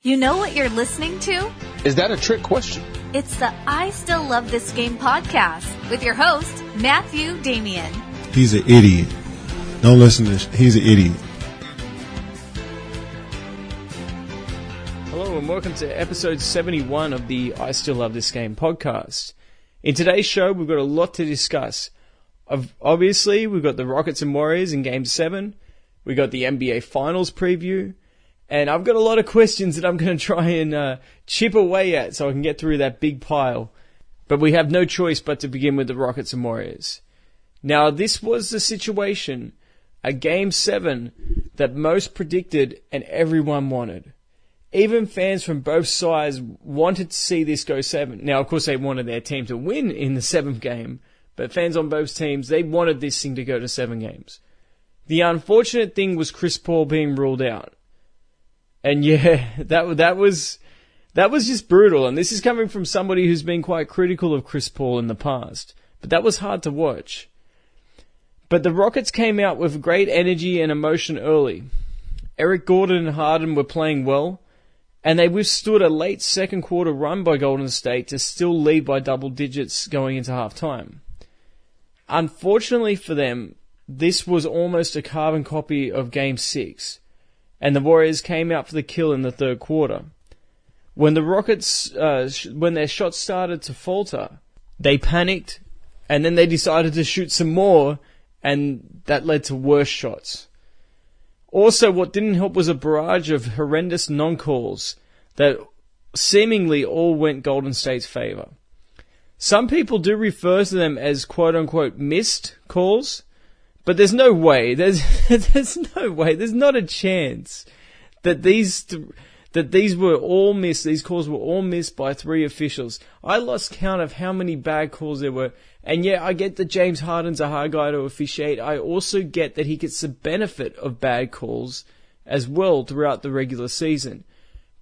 You know what you're listening to? Is that a trick question? It's the I Still Love This Game podcast with your host, Matthew Damian. He's an idiot. Don't listen to this. He's an idiot. Hello and welcome to episode 71 of the I Still Love This Game podcast. In today's show, we've got a lot to discuss. Obviously, we've got the Rockets and Warriors in Game 7. We've got the NBA Finals preview. And I've got a lot of questions that I'm going to try and chip away at so I can get through that big pile. But we have no choice but to begin with the Rockets and Warriors. Now, this was the situation, a Game 7 that most predicted and everyone wanted. Even fans from both sides wanted to see this go 7. Now, of course, they wanted their team to win in the 7th game. But fans on both teams, they wanted this thing to go to 7 games. The unfortunate thing was Chris Paul being ruled out. And yeah, that was just brutal. And this is coming from somebody who's been quite critical of Chris Paul in the past. But that was hard to watch. But the Rockets came out with great energy and emotion early. Eric Gordon and Harden were playing well. And they withstood a late second quarter run by Golden State to still lead by double digits going into halftime. Unfortunately for them, this was almost a carbon copy of Game 6. And the Warriors came out for the kill in the third quarter. When the Rockets, when their shots started to falter, they panicked, and then they decided to shoot some more, and that led to worse shots. Also, what didn't help was a barrage of horrendous non-calls that seemingly all went Golden State's favor. Some people do refer to them as quote-unquote missed calls, but there's no way, there's no way, there's not a chance that these were all missed, these calls were all missed by 3 officials. I lost count of how many bad calls there were. And yeah, I get that James Harden's a hard guy to officiate. I also get that he gets the benefit of bad calls as well throughout the regular season.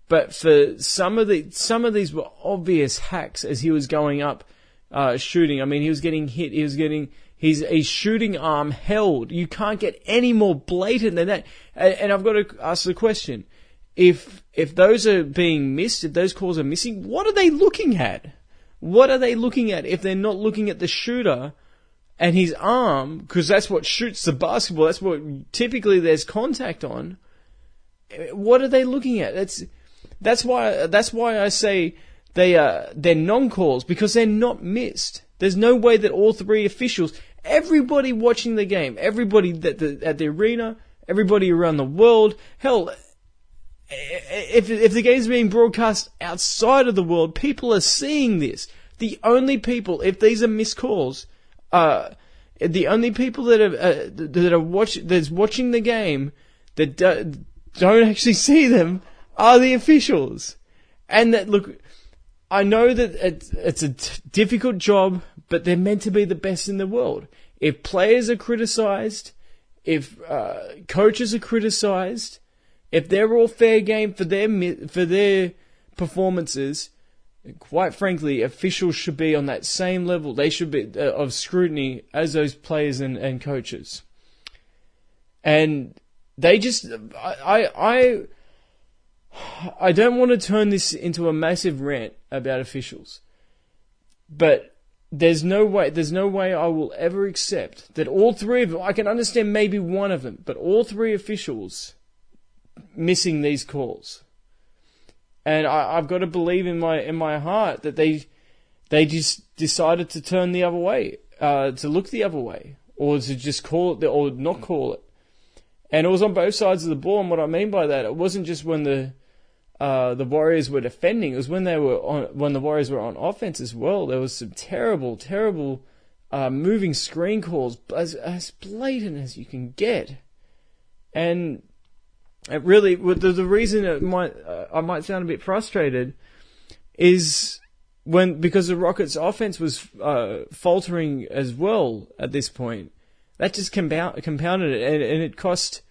But for some of these were obvious hacks as he was going up, shooting. I mean, he was getting hit, he was getting his shooting arm held. You can't get any more blatant than that. And I've got to ask the question. If those are being missed, if those calls are missing, what are they looking at? What are they looking at if they're not looking at the shooter and his arm? Because that's what shoots the basketball. That's what typically there's contact on. What are they looking at? That's why I say they're non-calls, because they're not missed. There's no way that all 3 officials, everybody watching the game, everybody at the arena, everybody around the world, hell, if the game's being broadcast outside of the world, people are seeing this. The only people, if these are missed calls, the only people that's watching the game that don't actually see them are the officials. And that, look, I know that it's a difficult job, but they're meant to be the best in the world. If players are criticized, if coaches are criticized, if they're all fair game for their performances, quite frankly, officials should be on that same level. They should be of scrutiny as those players and coaches. And they just, I don't want to turn this into a massive rant about officials, but there's no way I will ever accept that all 3 of them, I can understand maybe one of them, but all 3 officials missing these calls. And I've got to believe in my heart that they just decided to turn the other way, to look the other way, or to just call it or not call it. And it was on both sides of the ball. And what I mean by that, it wasn't just when the Warriors were defending; it was when the Warriors were on offense as well. There was some terrible moving screen calls, as blatant as you can get. And it really, the reason I might sound a bit frustrated is because the Rockets' offense was faltering as well at this point. That just compounded it, and it cost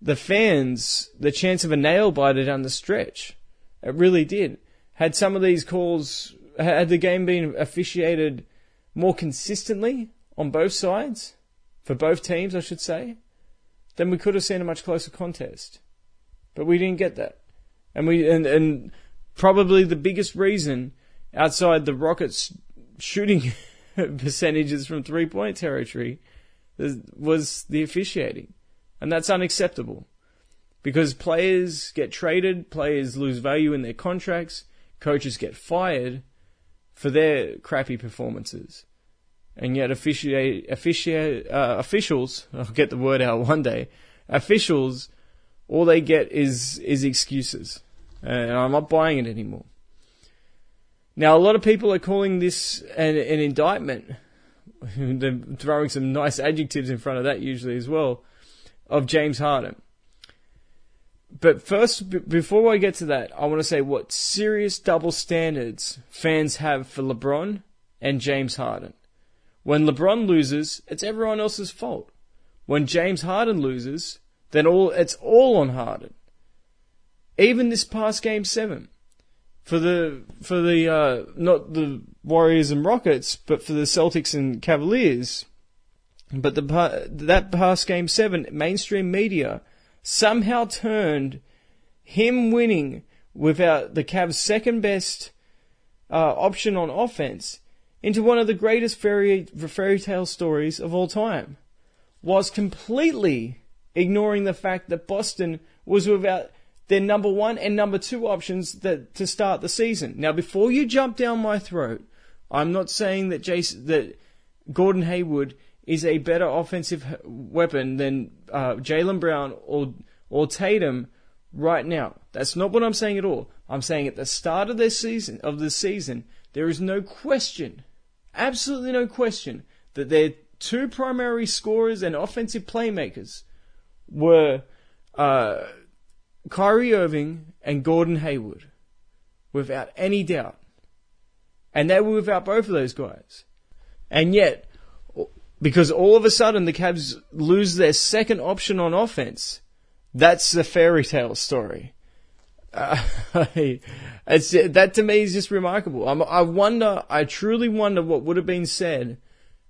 the fans the chance of a nail biter down the stretch. It really did. Had some of these calls, had the game been officiated more consistently on both sides, for both teams, I should say, then we could have seen a much closer contest. But we didn't get that. And probably the biggest reason outside the Rockets shooting percentages from 3-point territory was the officiating. And that's unacceptable. Because players get traded, players lose value in their contracts, coaches get fired for their crappy performances. And yet officials, I'll get the word out one day, officials, all they get is excuses. And I'm not buying it anymore. Now, a lot of people are calling this an indictment. They're throwing some nice adjectives in front of that usually as well, of James Harden. But first, before I get to that, I want to say what serious double standards fans have for LeBron and James Harden. When LeBron loses, it's everyone else's fault. When James Harden loses, then it's all on Harden. Even this past Game 7, for the not the Warriors and Rockets, but for the Celtics and Cavaliers, but that past Game 7, mainstream media somehow turned him winning without the Cavs' second best option on offense into one of the greatest fairy tale stories of all time, whilst completely ignoring the fact that Boston was without their number 1 and number 2 options to start the season. Now, before you jump down my throat, I'm not saying that Gordon Hayward is a better offensive weapon than Jaylen Brown or Tatum right now. That's not what I'm saying at all. I'm saying at the start of the season, there is no question, absolutely no question, that their 2 primary scorers and offensive playmakers were Kyrie Irving and Gordon Hayward, without any doubt. And they were without both of those guys. And yet, because all of a sudden the Cavs lose their second option on offense, that's the fairy tale story. That to me is just remarkable. I truly wonder what would have been said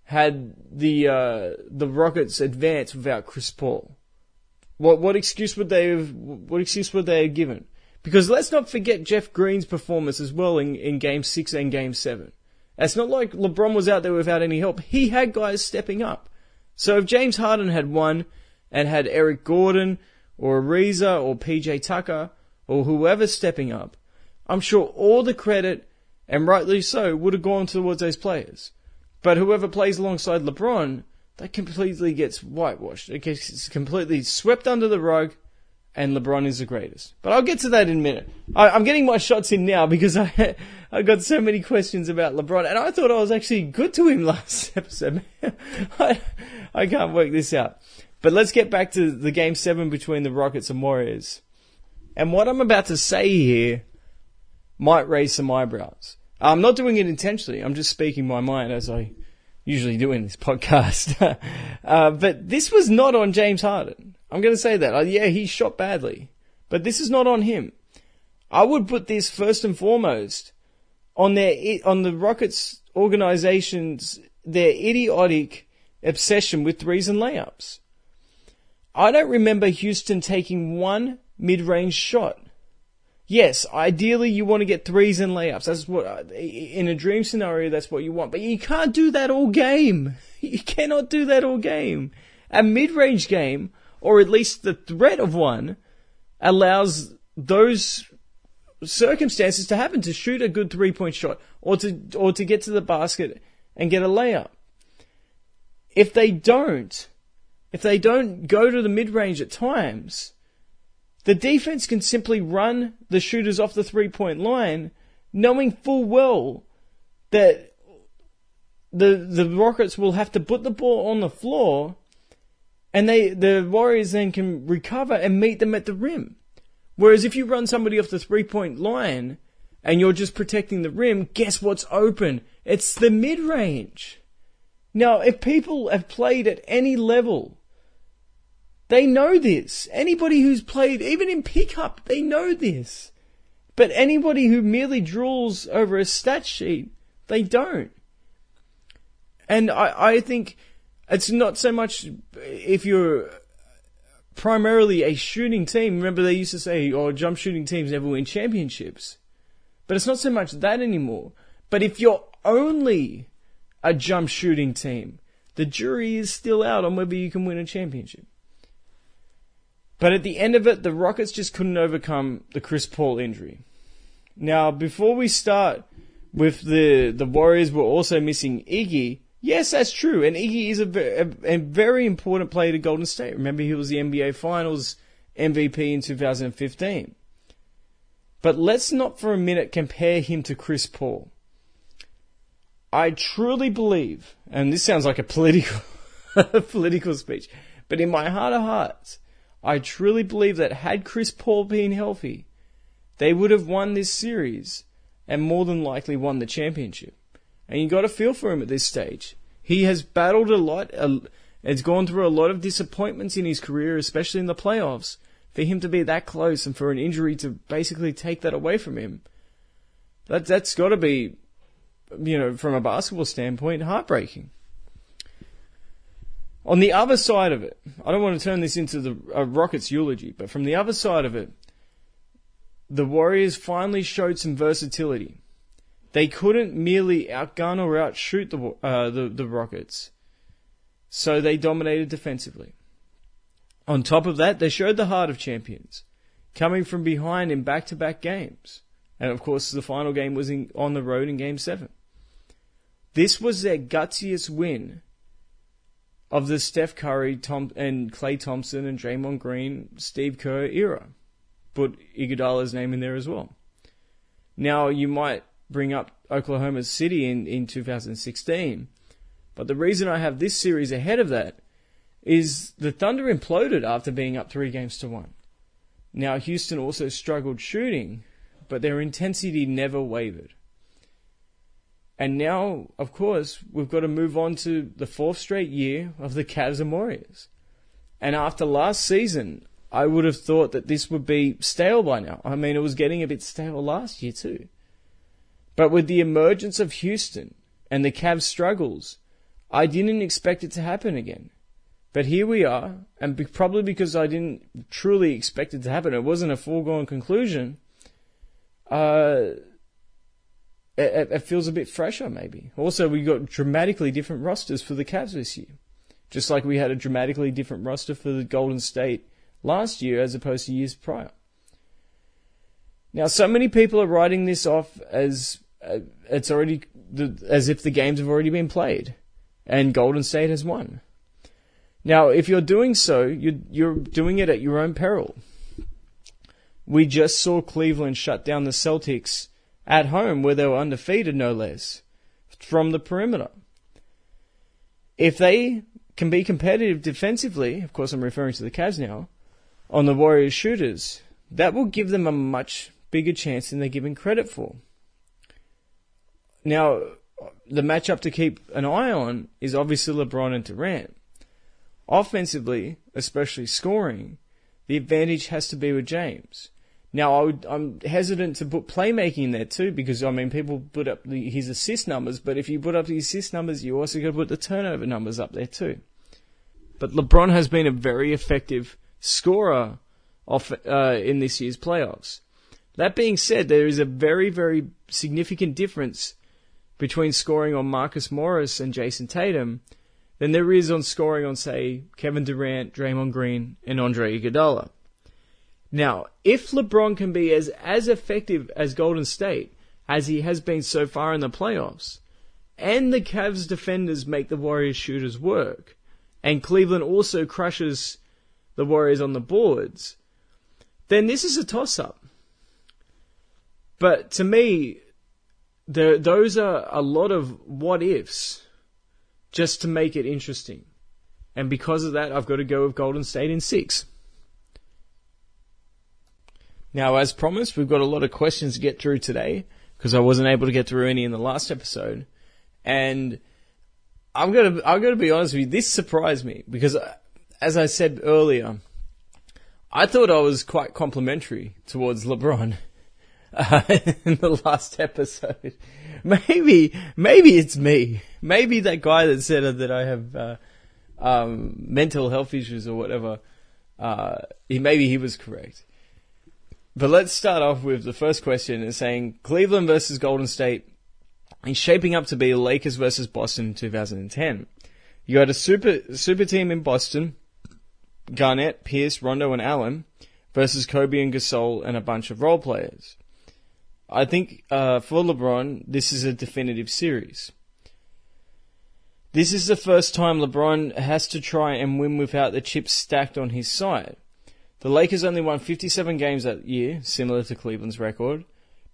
had the Rockets advanced without Chris Paul. What excuse would they have given? Because let's not forget Jeff Green's performance as well in Game 6 and Game 7. It's not like LeBron was out there without any help. He had guys stepping up. So if James Harden had won and had Eric Gordon or Ariza or PJ Tucker or whoever stepping up, I'm sure all the credit, and rightly so, would have gone towards those players. But whoever plays alongside LeBron, that completely gets whitewashed. It gets completely swept under the rug, and LeBron is the greatest. But I'll get to that in a minute. I'm getting my shots in now because I got so many questions about LeBron, and I thought I was actually good to him last episode. I can't work this out. But let's get back to the Game 7 between the Rockets and Warriors. And what I'm about to say here might raise some eyebrows. I'm not doing it intentionally. I'm just speaking my mind as I usually do in this podcast. But this was not on James Harden. I'm going to say that. Yeah, he shot badly. But this is not on him. I would put this first and foremost on the Rockets organization's, their idiotic obsession with threes and layups. I don't remember Houston taking one mid-range shot. Yes, ideally you want to get threes and layups. That's what, in a dream scenario, that's what you want. But you can't do that all game. You cannot do that all game. A mid-range game, or at least the threat of one, allows those circumstances to happen, to shoot a good 3-point shot, or to get to the basket and get a layup. If they don't go to the mid-range at times, the defense can simply run the shooters off the 3-point line, knowing full well that the Rockets will have to put the ball on the floor, and the Warriors then can recover and meet them at the rim. Whereas if you run somebody off the 3-point line and you're just protecting the rim, guess what's open? It's the mid-range. Now, if people have played at any level, they know this. Anybody who's played, even in pickup, they know this. But anybody who merely drools over a stat sheet, they don't. And I think it's not so much if you're primarily a shooting team. Remember they used to say, oh, jump shooting teams never win championships. But it's not so much that anymore. But if you're only a jump shooting team, the jury is still out on whether you can win a championship. But at the end of it, the Rockets just couldn't overcome the Chris Paul injury. Now, before we start with the Warriors were also missing Iggy, yes, that's true. And Iggy is a very important player to Golden State. Remember, he was the NBA Finals MVP in 2015. But let's not for a minute compare him to Chris Paul. I truly believe, and this sounds like a political speech, but in my heart of hearts, I truly believe that had Chris Paul been healthy, they would have won this series and more than likely won the championship. And you got to feel for him at this stage. He has battled a lot, has gone through a lot of disappointments in his career, especially in the playoffs. For him to be that close and for an injury to basically take that away from him, that's got to be, from a basketball standpoint, heartbreaking. On the other side of it, I don't want to turn this into the Rockets eulogy, but from the other side of it, the Warriors finally showed some versatility. They couldn't merely outgun or outshoot the Rockets, so they dominated defensively. On top of that, they showed the heart of champions, coming from behind in back-to-back games. And of course, the final game was on the road in Game 7. This was their gutsiest win of the Steph Curry, and Klay Thompson and Draymond Green, Steve Kerr era. Put Iguodala's name in there as well. Now, you might bring up Oklahoma City in 2016, but the reason I have this series ahead of that is the Thunder imploded after being up 3-1. Now, Houston also struggled shooting, but their intensity never wavered. And now, of course, we've got to move on to the 4th straight year of the Cavs and Warriors. And after last season, I would have thought that this would be stale by now. I mean, it was getting a bit stale last year too. But with the emergence of Houston and the Cavs' struggles, I didn't expect it to happen again. But here we are, and probably because I didn't truly expect it to happen, it wasn't a foregone conclusion, it feels a bit fresher maybe. Also, we got dramatically different rosters for the Cavs this year. Just like we had a dramatically different roster for the Golden State last year as opposed to years prior. Now, so many people are writing this off as as if the games have already been played and Golden State has won. Now, if you're doing so, you're doing it at your own peril. We just saw Cleveland shut down the Celtics at home, where they were undefeated, no less, from the perimeter. If they can be competitive defensively, of course I'm referring to the Cavs now, on the Warriors shooters, that will give them a much bigger chance than they're given credit for. Now, the matchup to keep an eye on is obviously LeBron and Durant. Offensively, especially scoring, the advantage has to be with James. Now, I'm hesitant to put playmaking in there too, because, people put up his assist numbers, but if you put up the assist numbers, you also got to put the turnover numbers up there too. But LeBron has been a very effective scorer in this year's playoffs. That being said, there is a very, very significant difference between scoring on Marcus Morris and Jason Tatum than there is on scoring on, say, Kevin Durant, Draymond Green, and Andre Iguodala. Now, if LeBron can be as effective as Golden State as he has been so far in the playoffs, and the Cavs defenders make the Warriors shooters work, and Cleveland also crushes the Warriors on the boards, then this is a toss-up. But to me, those are a lot of what-ifs just to make it interesting. And because of that, I've got to go with Golden State in 6. Now, as promised, we've got a lot of questions to get through today, because I wasn't able to get through any in the last episode. And I'm gonna be honest with you, this surprised me, because as I said earlier, I thought I was quite complimentary towards LeBron in the last episode. Maybe it's me. Maybe that guy that said that I have mental health issues or whatever Maybe he was correct. But let's start off with the first question. It's saying Cleveland versus Golden State is shaping up to be Lakers versus Boston in 2010. You had a super team in Boston, Garnett, Pierce, Rondo, and Allen, versus Kobe and Gasol and a bunch of role players. I think for LeBron, this is a definitive series. This is the first time LeBron has to try and win without the chips stacked on his side. The Lakers only won 57 games that year, similar to Cleveland's record,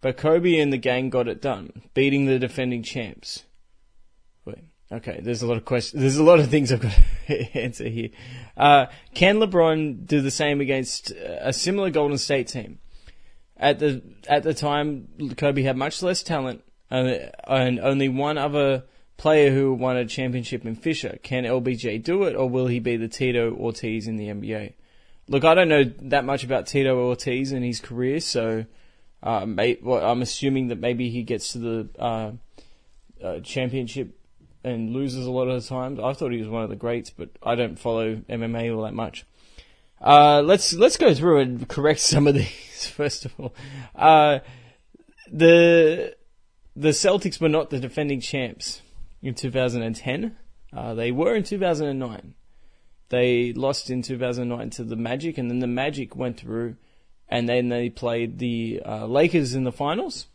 but Kobe and the gang got it done, beating the defending champs. Wait, okay, there's a lot of questions. There's a lot of things I've got to answer here. Can LeBron do the same against a similar Golden State team? At the time, Kobe had much less talent and only one other player who won a championship in Fisher. Can LBJ do it, or will he be the Tito Ortiz in the NBA? Look, I don't know that much about Tito Ortiz and his career, so I'm assuming that maybe he gets to the championship and loses a lot of the times. I thought he was one of the greats, but I don't follow MMA all that much. Let's go through and correct some of these first of all. The Celtics were not the defending champs in 2010. They were in 2009. They lost in 2009 to the Magic, and then the Magic went through, and then they played the Lakers in the finals,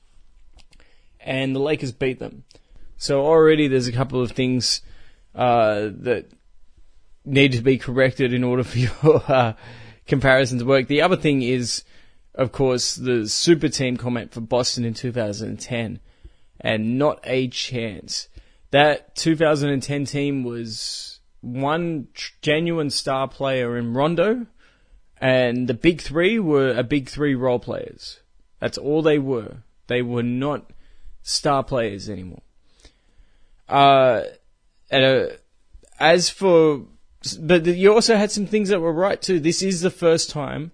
and the Lakers beat them. So already there's a couple of things that need to be corrected in order for your comparison to work. The other thing is, of course, the super team comment for Boston in 2010, and not a chance. That 2010 team was one genuine star player in Rondo, and the big three were a big three role players. That's all they were. They were not star players anymore. But you also had some things that were right too. This is the first time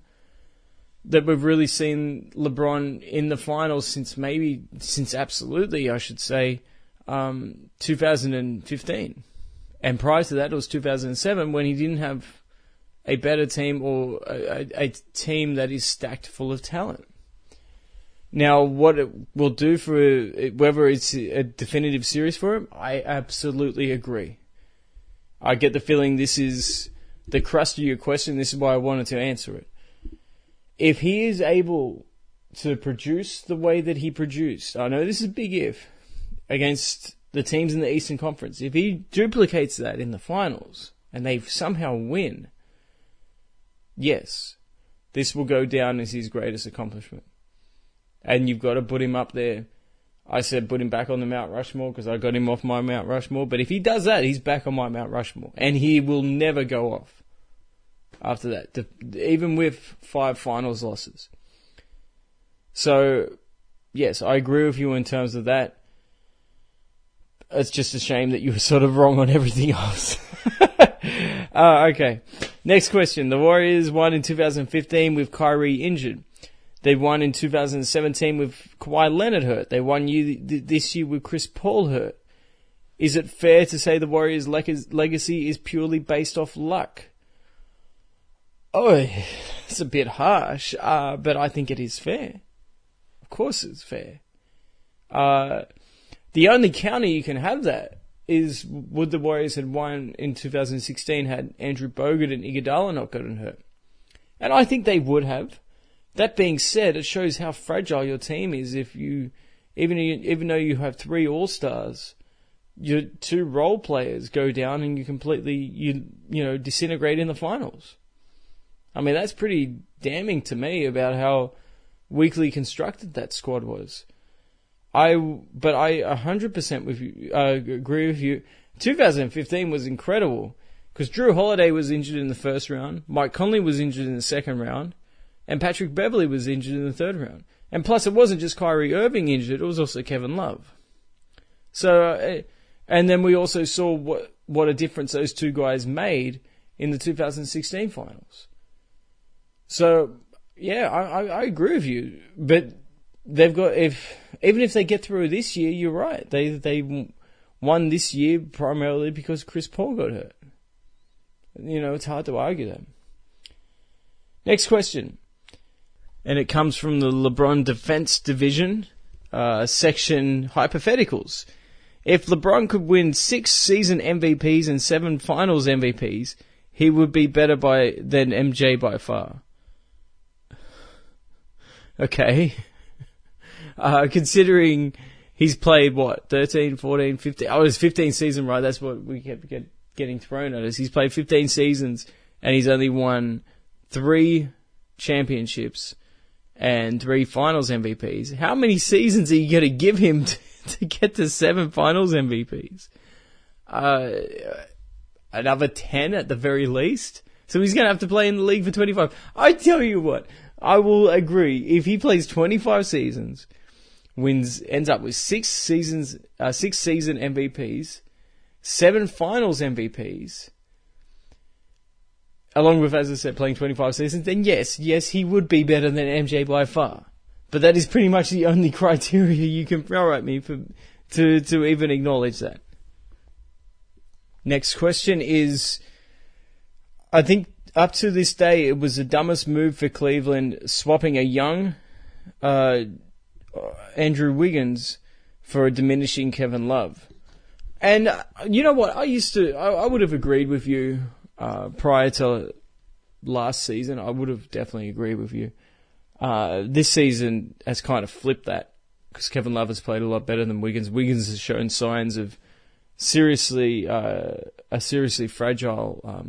that we've really seen LeBron in the finals since 2015. And prior to that, it was 2007 when he didn't have a better team or a team that is stacked full of talent. Now, what it will do for whether it's a definitive series for him, I absolutely agree. I get the feeling this is the crust of your question. This is why I wanted to answer it. If he is able to produce the way that he produced, I know this is a big if, against the teams in the Eastern Conference, if he duplicates that in the finals and they somehow win, yes, this will go down as his greatest accomplishment. And you've got to put him up there. I said put him back on the Mount Rushmore because I got him off my Mount Rushmore. But if he does that, he's back on my Mount Rushmore. And he will never go off after that, even with 5 finals losses. So, yes, I agree with you in terms of that. It's just a shame that you were sort of wrong on everything else. Okay. Next question. The Warriors won in 2015 with Kyrie injured. They won in 2017 with Kawhi Leonard hurt. They won this year with Chris Paul hurt. Is it fair to say the Warriors' legacy is purely based off luck? Oh, it's a bit harsh, but I think it is fair. Of course it's fair. The only counter you can have that is, would the Warriors had won in 2016 had Andrew Bogut and Iguodala not gotten hurt? And I think they would have. That being said, it shows how fragile your team is if you, even though you have 3 All-Stars, your 2 role players go down and you completely, disintegrate in the finals. I mean, that's pretty damning to me about how weakly constructed that squad was. But I 100% with you, agree with you. 2015 was incredible because Drew Holiday was injured in the first round, Mike Conley was injured in the second round, and Patrick Beverley was injured in the third round. And plus, it wasn't just Kyrie Irving injured; it was also Kevin Love. So, and then we also saw what a difference those 2 guys made in the 2016 finals. So, yeah, I agree with you, but they've got even if they get through this year, you're right. They won this year primarily because Chris Paul got hurt. It's hard to argue that. Next question. And it comes from the LeBron Defense Division, section Hypotheticals. If LeBron could win 6 season MVPs and 7 finals MVPs, he would be better than MJ by far. Okay. Considering he's played, 13, 14, 15... Oh, it was 15 season, right? That's what we kept getting thrown at us. He's played 15 seasons, and he's only won 3 championships and 3 finals MVPs. How many seasons are you going to give him to get to 7 finals MVPs? Another 10 at the very least? So he's going to have to play in the league for 25. I tell you what, I will agree. If he plays 25 seasons, ends up with 6 season MVPs, 7 finals MVPs, along with, as I said, playing 25 seasons, then yes, he would be better than MJ by far. But that is pretty much the only criteria you can throw at me to even acknowledge that. Next question is, I think up to this day, it was the dumbest move for Cleveland, swapping a young Andrew Wiggins for a diminishing Kevin Love. And you know what? I would have agreed with you prior to last season. I would have definitely agreed with you. This season has kind of flipped that because Kevin Love has played a lot better than Wiggins. Wiggins has shown signs of seriously fragile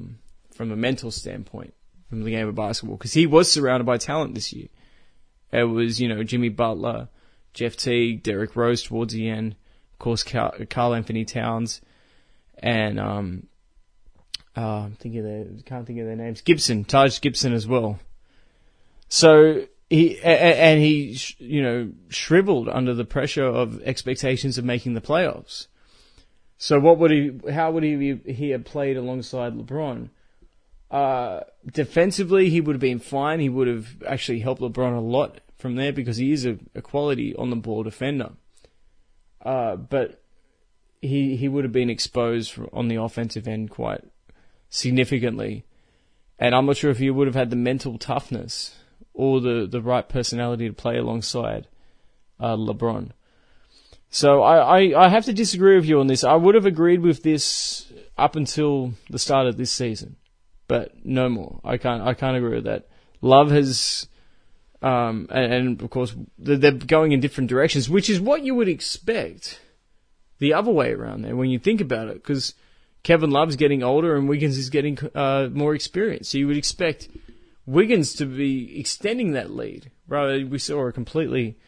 from a mental standpoint from the game of basketball, because he was surrounded by talent this year. It was, Jimmy Butler, Jeff Teague, Derrick Rose towards the end, of course, Karl Anthony Towns, and can't think of their names. Taj Gibson as well. So he shriveled under the pressure of expectations of making the playoffs. So how would he have played alongside LeBron? Defensively, he would have been fine. He would have actually helped LeBron a lot from there because he is a quality on the ball defender. But he would have been exposed on the offensive end quite significantly. And I'm not sure if he would have had the mental toughness or the right personality to play alongside LeBron. So I have to disagree with you on this. I would have agreed with this up until the start of this season, but no more. I can't agree with that. Love has, and of course they're going in different directions, which is what you would expect the other way around there when you think about it, because Kevin Love's getting older and Wiggins is getting more experience. So you would expect Wiggins to be extending that lead. Rather, we saw a completely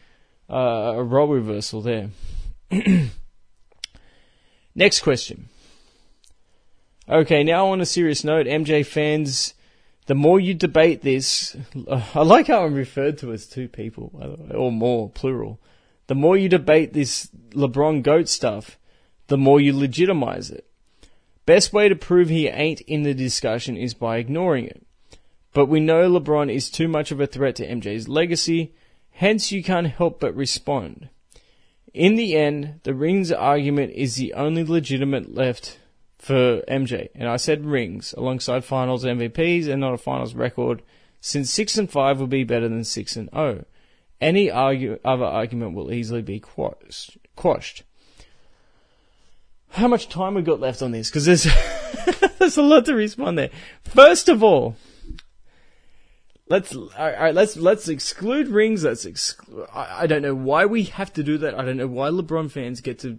a role reversal there. Next question. Okay, now on a serious note, MJ fans, the more you debate this, I like how I'm referred to as 2 people, or more, plural. The more you debate this LeBron GOAT stuff, the more you legitimize it. Best way to prove he ain't in the discussion is by ignoring it. But we know LeBron is too much of a threat to MJ's legacy, hence you can't help but respond. In the end, the rings argument is the only legitimate left for MJ. And I said rings, alongside finals MVPs and not a finals record, since 6-5 will be better than 6-0. Any other argument will easily be quashed. How much time we got left on this? Because there's there's a lot to respond there. First of all, let's exclude rings. I don't know why we have to do that. I don't know why LeBron fans get to,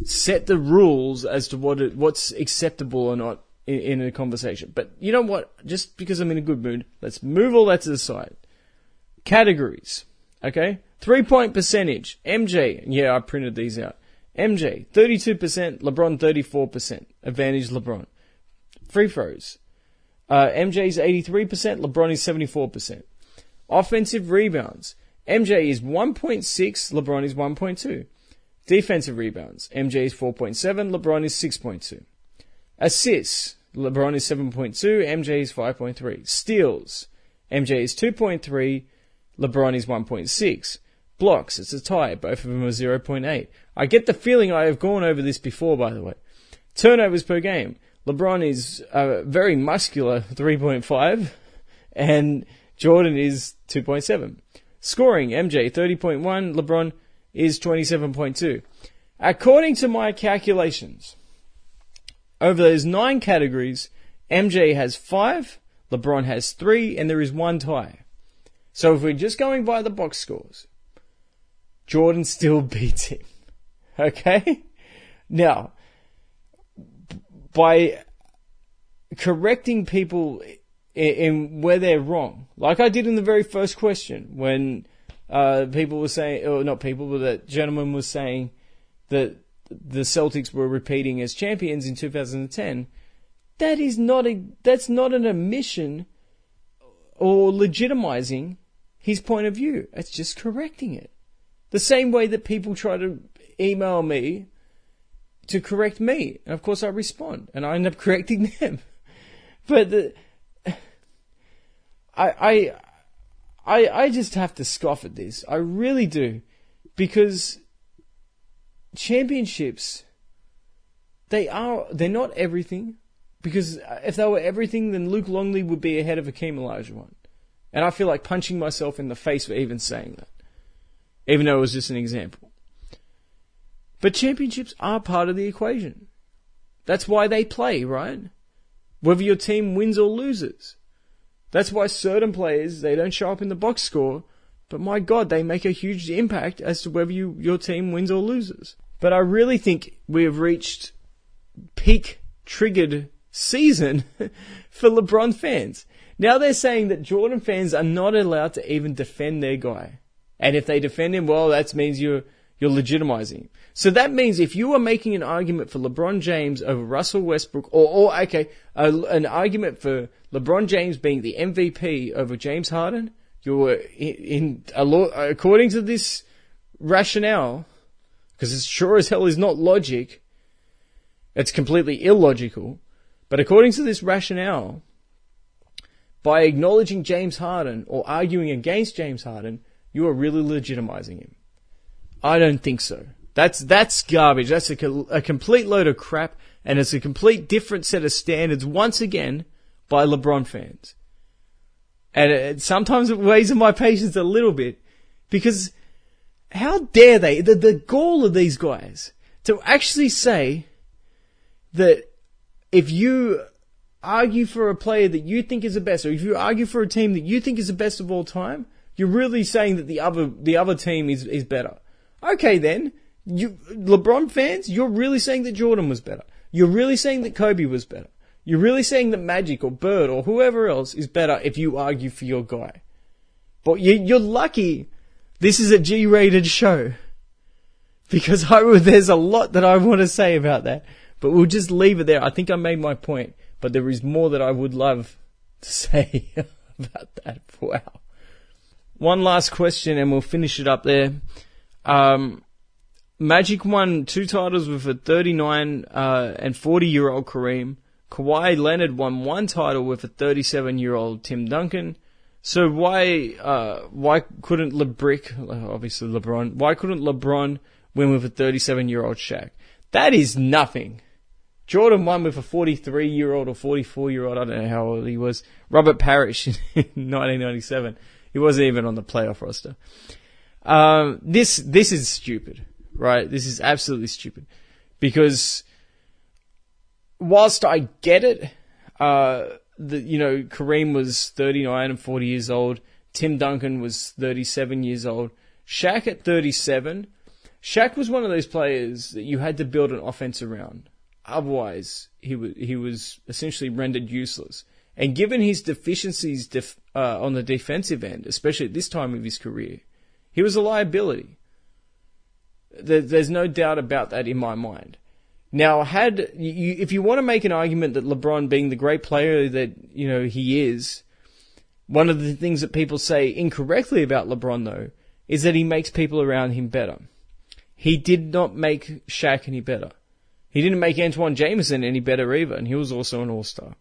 set the rules as to what's acceptable or not in a conversation. But you know what? Just because I'm in a good mood, let's move all that to the side. Categories, okay? 3-point percentage. MJ, yeah, I printed these out. MJ, 32%, LeBron 34%. Advantage LeBron. Free throws. MJ's 83%, LeBron is 74%. Offensive rebounds. MJ is 1.6, LeBron is 1.2. Defensive rebounds. MJ is 4.7, LeBron is 6.2. Assists. LeBron is 7.2, MJ is 5.3. Steals. MJ is 2.3, LeBron is 1.6. Blocks, it's a tie. Both of them are 0.8. I get the feeling I have gone over this before, by the way. Turnovers per game. LeBron is very muscular, 3.5, and Jordan is 2.7. Scoring, MJ 30.1, LeBron is 27.2. According to my calculations, over those 9 categories, MJ has 5, LeBron has 3, and there is 1 tie. So if we're just going by the box scores, Jordan still beats him. Okay? Now, by correcting people in where they're wrong, like I did in the very first question, when people were saying, or not people, but that gentleman was saying that the Celtics were repeating as champions in 2010, that's not an admission or legitimizing his point of view. It's just correcting it. The same way that people try to email me to correct me. And of course I respond and I end up correcting them. But I just have to scoff at this. I really do. Because championships, they're not everything. Because if they were everything, then Luke Longley would be ahead of Hakeem Olajuwon. And I feel like punching myself in the face for even saying that. Even though it was just an example. But championships are part of the equation. That's why they play, right? Whether your team wins or loses. That's why certain players, they don't show up in the box score, but my God, they make a huge impact as to whether your team wins or loses. But I really think we have reached peak triggered season for LeBron fans. Now they're saying that Jordan fans are not allowed to even defend their guy. And if they defend him, well, that means you're legitimizing him. So that means if you are making an argument for LeBron James over Russell Westbrook, an argument for LeBron James being the MVP over James Harden, you're according to this rationale, because it sure as hell is not logic, it's completely illogical, but according to this rationale, by acknowledging James Harden or arguing against James Harden, you are really legitimizing him. I don't think so. That's garbage. That's a complete load of crap, and it's a complete different set of standards, once again, by LeBron fans. And it sometimes it weighs on my patience a little bit, because how dare they, the gall of these guys, to actually say that if you argue for a player that you think is the best, or if you argue for a team that you think is the best of all time, you're really saying that the other team is better. Okay then, LeBron fans, you're really saying that Jordan was better. You're really saying that Kobe was better. You're really saying that Magic or Bird or whoever else is better if you argue for your guy. But you're lucky this is a G-rated show. Because there's a lot that I want to say about that. But we'll just leave it there. I think I made my point. But there is more that I would love to say about that. Wow. One last question and we'll finish it up there. Magic won 2 titles with a 39 and 40-year-old Kareem. Kawhi Leonard won 1 title with a 37-year-old Tim Duncan. So why couldn't obviously LeBron, why couldn't LeBron win with a 37-year-old Shaq? That is nothing. Jordan won with a 43-year-old or 44-year-old, I don't know how old he was, Robert Parrish in 1997. He wasn't even on the playoff roster. This is stupid, right? This is absolutely stupid. Because whilst I get it, Kareem was 39 and 40 years old. Tim Duncan was 37 years old. Shaq at 37. Shaq was one of those players that you had to build an offense around. Otherwise, he was essentially rendered useless. And given his deficiencies on the defensive end, especially at this time of his career, he was a liability. There's no doubt about that in my mind. Now, if you want to make an argument that LeBron, being the great player that he is, one of the things that people say incorrectly about LeBron, though, is that he makes people around him better. He did not make Shaq any better. He didn't make Antoine Jameson any better either, and he was also an all-star.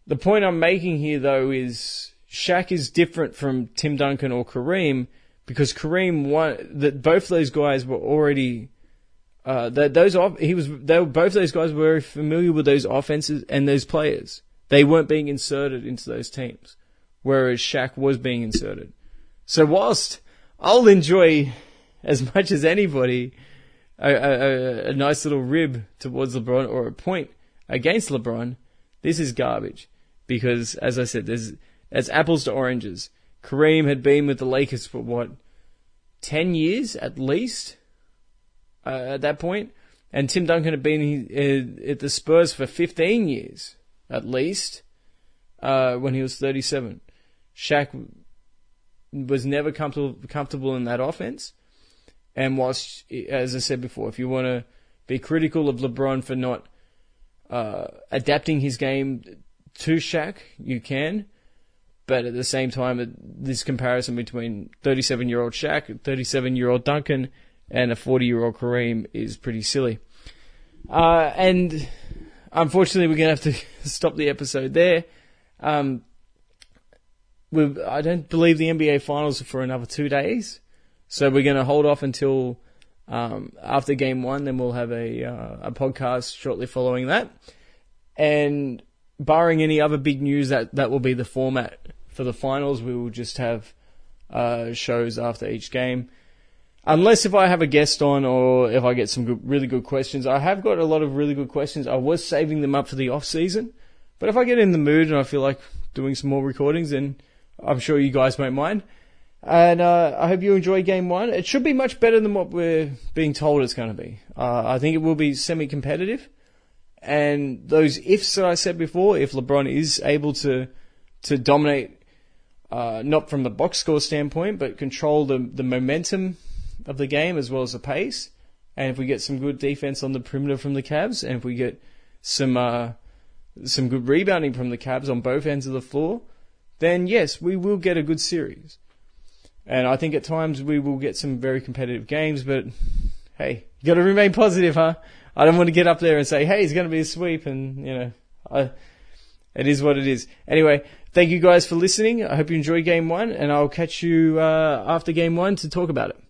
The point I'm making here, though, is Shaq is different from Tim Duncan or Kareem, because Kareem both those guys were already both those guys were very familiar with those offenses and those players. They weren't being inserted into those teams, whereas Shaq was being inserted. So whilst I'll enjoy as much as anybody a nice little rib towards LeBron or a point against LeBron, this is garbage because, as I said, it's apples to oranges. Kareem had been with the Lakers for 10 years at least at that point, and Tim Duncan had been at the Spurs for 15 years at least when he was 37. Shaq was never comfortable in that offense, and whilst, as I said before, if you want to be critical of LeBron for not adapting his game to Shaq, you can. But at the same time, this comparison between 37-year-old Shaq, 37-year-old Duncan, and a 40-year-old Kareem is pretty silly. And unfortunately, we're going to have to stop the episode there. I don't believe the NBA Finals are for another 2 days. So we're going to hold off until after Game 1. Then we'll have a podcast shortly following that. And barring any other big news, that will be the format for the finals. We will just have shows after each game. Unless if I have a guest on or if I get some really good questions. I have got a lot of really good questions. I was saving them up for the off-season. But if I get in the mood and I feel like doing some more recordings, then I'm sure you guys won't mind. And I hope you enjoy Game 1. It should be much better than what we're being told it's going to be. I think it will be semi-competitive. And those ifs that I said before, if LeBron is able to dominate, not from the box score standpoint, but control the momentum of the game as well as the pace, and if we get some good defense on the perimeter from the Cavs, and if we get some good rebounding from the Cavs on both ends of the floor, then yes, we will get a good series. And I think at times we will get some very competitive games, but hey, you got to remain positive, huh? I don't want to get up there and say, hey, it's going to be a sweep, and, it is what it is. Anyway, thank you guys for listening. I hope you enjoy Game 1, and I'll catch you after Game 1 to talk about it.